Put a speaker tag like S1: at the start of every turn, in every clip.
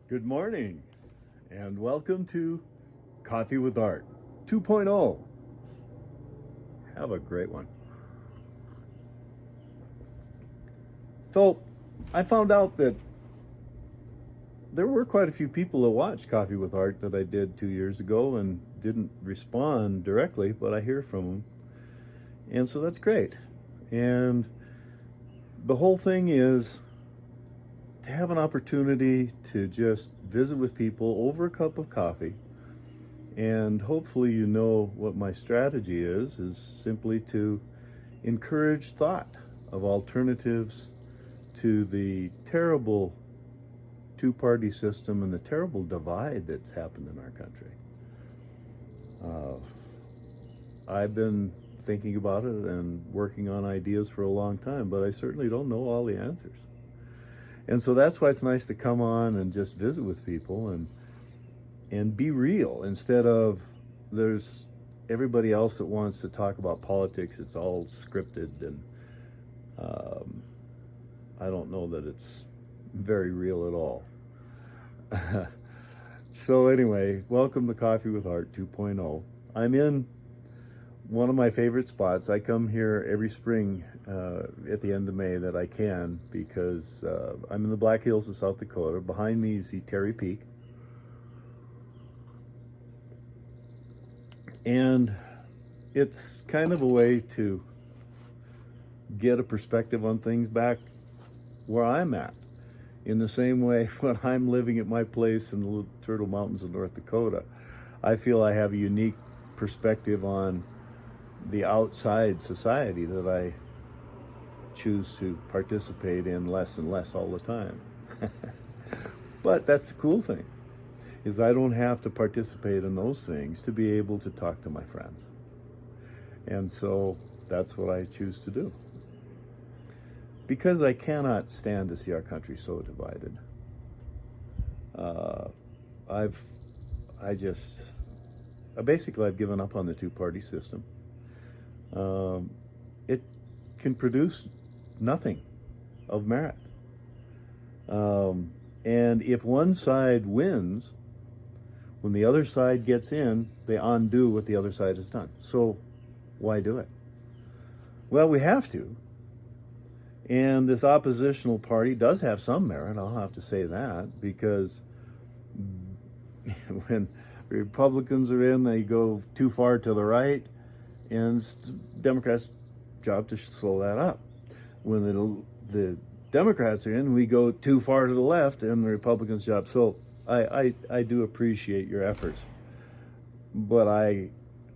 S1: Good morning, and welcome to Coffee with Art 2.0. Have a great one. So, I found out that there were quite a few people that watched Coffee with Art that I did 2 years ago and didn't respond directly, but I hear from them. And so that's great. And the whole thing is to have an opportunity to just visit with people over a cup of coffee. And hopefully you know what my strategy is simply to encourage thought of alternatives to the terrible two-party system and the terrible divide that's happened in our country. I've been thinking about it and working on ideas for a long time, but I certainly don't know all the answers. And so that's why it's nice to come on and just visit with people and be real instead of there's everybody else that wants to talk about politics. It's all scripted, and I don't know that it's very real at all. So anyway, welcome to Coffee with Art 2.0. I'm in one of my favorite spots. I come here every spring at the end of May that I can because I'm in the Black Hills of South Dakota. Behind me you see Terry Peak. And it's kind of a way to get a perspective on things back where I'm at. In the same way, when I'm living at my place in the Little Turtle Mountains of North Dakota, I feel I have a unique perspective on the outside society that I choose to participate in less and less all the time. But that's the cool thing, is I don't have to participate in those things to be able to talk to my friends. And so that's what I choose to do. Because I cannot stand to see our country so divided. Basically I've given up on the two-party system. It can produce nothing of merit. And if one side wins, when the other side gets in, they undo what the other side has done. So why do it? Well, we have to. And this oppositional party does have some merit, I'll have to say that, because when Republicans are in, they go too far to the right, and it's the Democrats' job to slow that up. When the Democrats are in, we go too far to the left, and the Republicans' job. So I do appreciate your efforts, but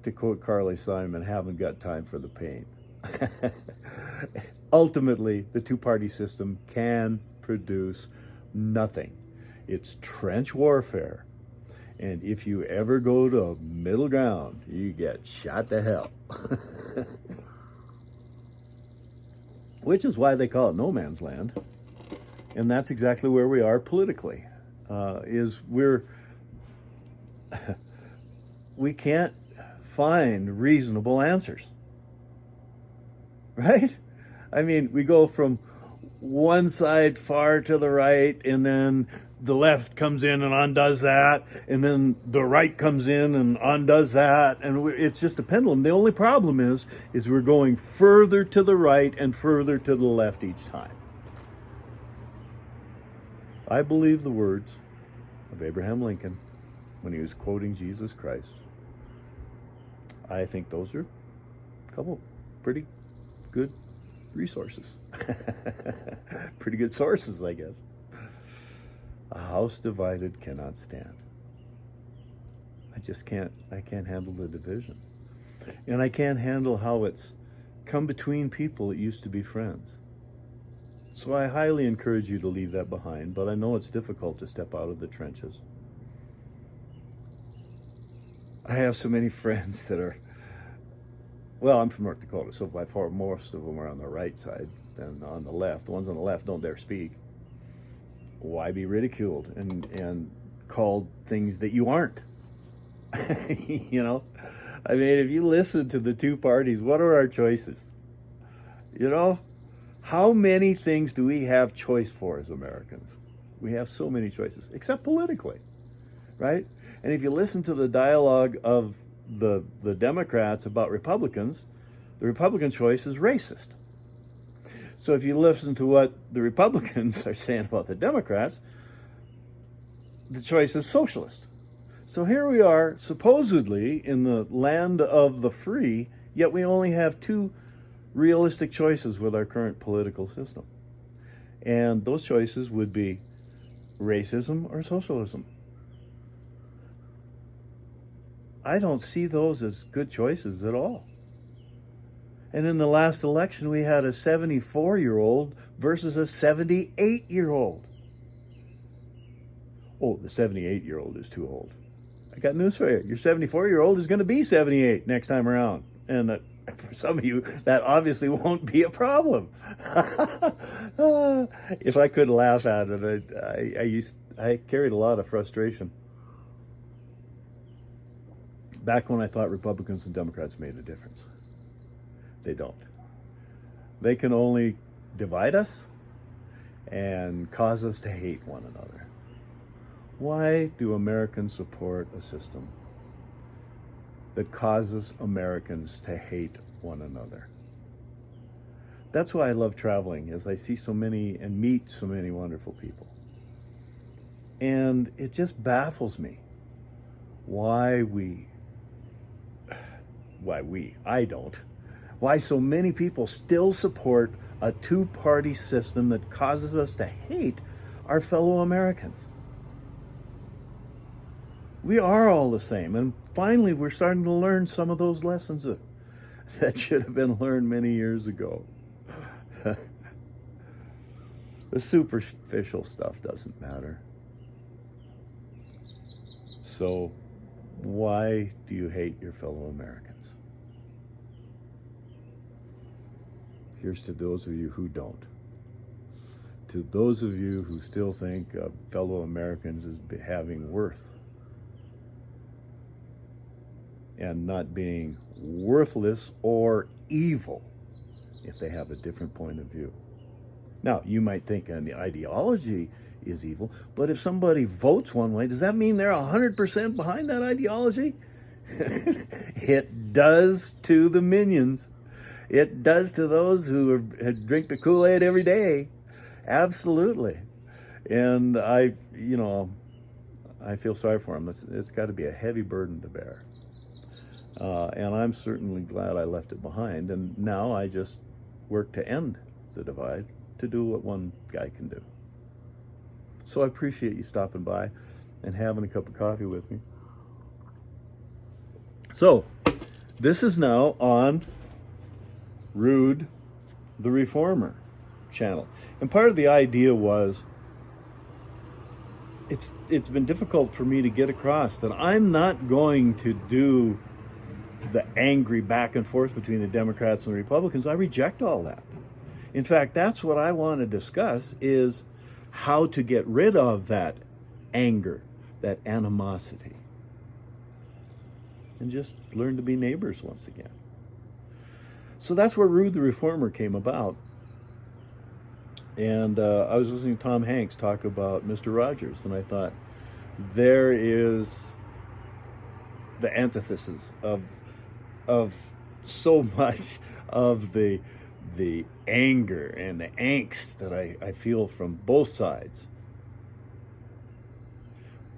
S1: to quote Carly Simon, haven't got time for the pain. Ultimately, the two-party system can produce nothing. It's trench warfare. And if you ever go to middle ground, you get shot to hell. Which is why they call it no man's land. And that's exactly where we are politically. We can't find reasonable answers. Right? I mean, we go from one side far to the right, and then the left comes in and undoes that, and then the right comes in and undoes that, and it's just a pendulum. The only problem is we're going further to the right and further to the left each time. I believe the words of Abraham Lincoln when he was quoting Jesus Christ. I think those are a couple pretty good resources. Pretty good sources, I guess. A house divided cannot stand. I can't handle the division. And I can't handle how it's come between people that used to be friends. So I highly encourage you to leave that behind, but I know it's difficult to step out of the trenches. I have so many friends that are, well, I'm from North Dakota, so by far most of them are on the right side than on the left. The ones on the left don't dare speak. Why be ridiculed and called things that you aren't? You know? I mean, if you listen to the two parties, what are our choices? You know? How many things do we have choice for as Americans? We have so many choices, except politically, right? And if you listen to the dialogue of the Democrats about Republicans, the Republican choice is racist. So if you listen to what the Republicans are saying about the Democrats, the choice is socialist. So here we are, supposedly in the land of the free, yet we only have two realistic choices with our current political system. And those choices would be racism or socialism. I don't see those as good choices at all. And in the last election, we had a 74-year-old versus a 78-year-old. Oh, the 78-year-old is too old. I got news for you. Your 74-year-old is going to be 78 next time around. And for some of you, that obviously won't be a problem. If I could laugh at it, I carried a lot of frustration back when I thought Republicans and Democrats made a difference. They don't. They can only divide us and cause us to hate one another. Why do Americans support a system that causes Americans to hate one another? That's why I love traveling, as I see so many and meet so many wonderful people. And it just baffles me why so many people still support a two-party system that causes us to hate our fellow Americans. We are all the same, and finally we're starting to learn some of those lessons that should have been learned many years ago. The superficial stuff doesn't matter. So why do you hate your fellow Americans? Here's to those of you who don't. To those of you who still think of fellow Americans as having worth and not being worthless or evil if they have a different point of view. Now, you might think an ideology is evil, but if somebody votes one way, does that mean they're 100% behind that ideology? It does to the minions. It does to those who drink the Kool-Aid every day. Absolutely. And I feel sorry for them. It's got to be a heavy burden to bear. And I'm certainly glad I left it behind. And now I just work to end the divide, to do what one guy can do. So I appreciate you stopping by and having a cup of coffee with me. So this is now on Rude the Reformer channel. And part of the idea was it's been difficult for me to get across that I'm not going to do the angry back and forth between the Democrats and the Republicans. I reject all that. In fact, that's what I want to discuss, is how to get rid of that anger, that animosity, and just learn to be neighbors once again. So that's where Rude the Reformer came about. And I was listening to Tom Hanks talk about Mr. Rogers, and I thought, there is the antithesis of so much of the anger and the angst that I feel from both sides.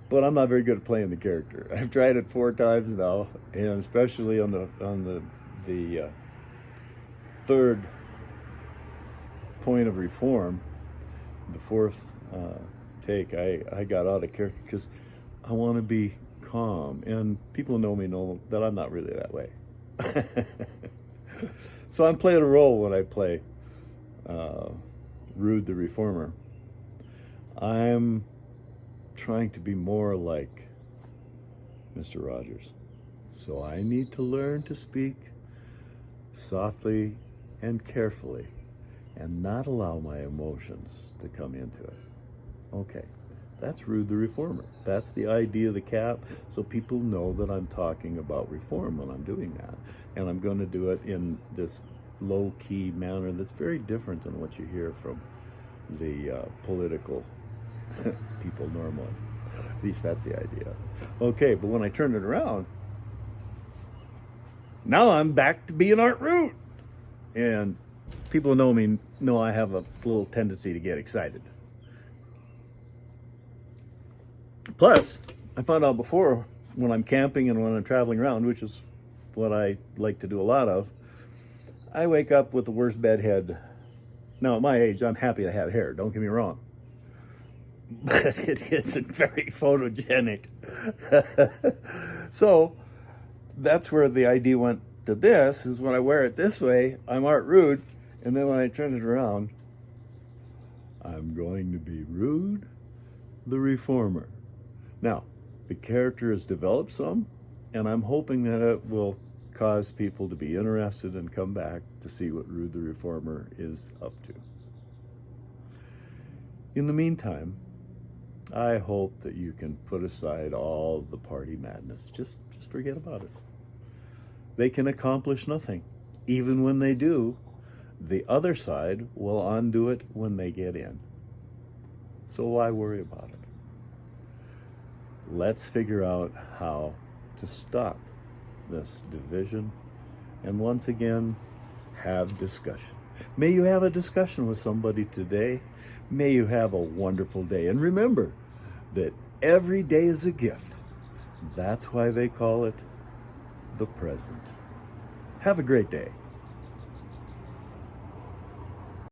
S1: But I'm not very good at playing the character. I've tried it 4 times now, and especially on the third point of reform, the fourth take, I got out of character because I want to be calm, and people who know me know that I'm not really that way. So I'm playing a role when I play Rude the Reformer. I'm trying to be more like Mr. Rogers. So I need to learn to speak softly and carefully and not allow my emotions to come into it. Okay, that's Rude the Reformer. That's the idea of the cap, so people know that I'm talking about reform when I'm doing that. And I'm going to do it in this low-key manner that's very different than what you hear from the political people normally. At least that's the idea. Okay, but when I turn it around, now I'm back to being Art Root. And people know me, know I have a little tendency to get excited. Plus, I found out before, when I'm camping and when I'm traveling around, which is what I like to do a lot of, I wake up with the worst bedhead. Now, at my age, I'm happy to have hair, don't get me wrong. But it isn't very photogenic. So, that's where the idea went to this, is when I wear it this way, I'm Art Rude, and then when I turn it around, I'm going to be Rude the Reformer. Now, the character has developed some, and I'm hoping that it will cause people to be interested and come back to see what Rude the Reformer is up to. In the meantime, I hope that you can put aside all the party madness. Just forget about it. They can accomplish nothing. Even when they do, the other side will undo it when they get in. So why worry about it? Let's figure out how to stop this division and once again have discussion. May you have a discussion with somebody today. May you have a wonderful day. And remember that every day is a gift. That's why they call it the present. Have a great day.